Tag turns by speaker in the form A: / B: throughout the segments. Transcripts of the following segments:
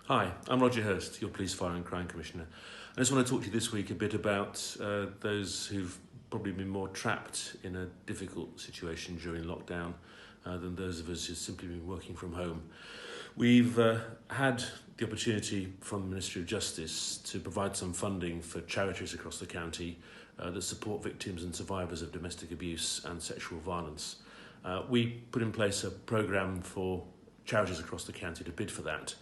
A: Hi, I'm Roger Hirst, your Police, Fire and Crime Commissioner. I just want to talk to you this week a bit about those who've probably been more trapped in a difficult situation during lockdown than those of us who've simply been working from home. We've had the opportunity from the Ministry of Justice to provide some funding for charities across the county that support victims and survivors of domestic abuse and sexual violence. We put in place a programme for charities across the county to bid for that.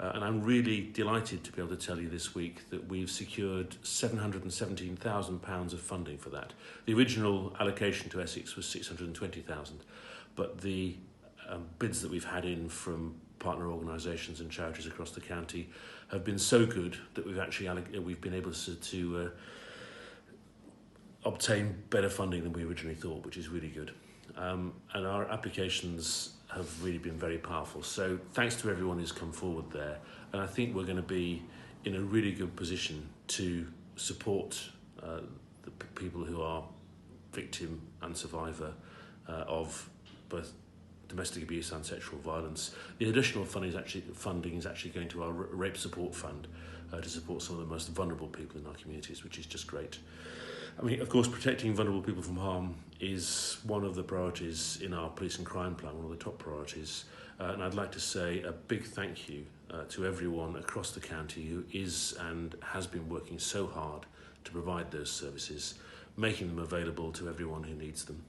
A: And I'm really delighted to be able to tell you this week that we've secured £717,000 of funding for that. The original allocation to Essex was $620,000, but the bids that we've had in from partner organisations and charities across the county have been so good that we've been able to obtain better funding than we originally thought, which is really good. And our applications have really been very powerful. So thanks to everyone who's come forward there. And I think we're going to be in a really good position to support the people who are victim and survivor of both domestic abuse and sexual violence. The additional funding is actually going to our rape support fund to support some of the most vulnerable people in our communities, which is just great. I mean, of course, protecting vulnerable people from harm is one of the priorities in our police and crime plan, one of the top priorities. And I'd like to say a big thank you to everyone across the county who is and has been working so hard to provide those services, making them available to everyone who needs them.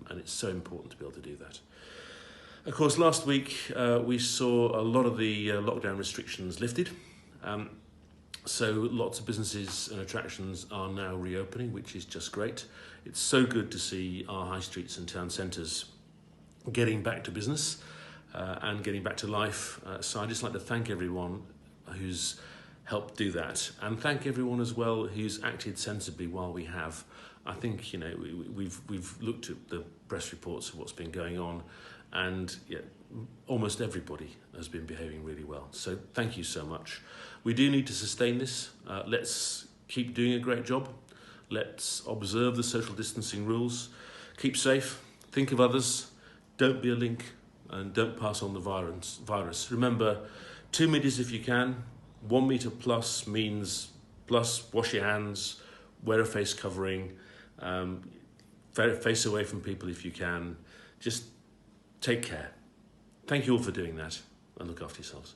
A: And it's so important to be able to do that. Of course, last week we saw a lot of the lockdown restrictions lifted. So lots of businesses and attractions are now reopening, which is just great. It's so good to see our high streets and town centres getting back to business and getting back to life. So I'd just like to thank everyone who's helped do that, and thank everyone as well who's acted sensibly while we have. I think we've looked at the press reports of what's been going on, and almost everybody has been behaving really well. So thank you so much. We do need to sustain this. Let's keep doing a great job. Let's observe the social distancing rules. Keep safe. Think of others. Don't be a link, and don't pass on the virus. Remember, 2 meters if you can. 1 meter plus means wash your hands, wear a face covering, face away from people if you can. Just take care. Thank you all for doing that, and look after yourselves.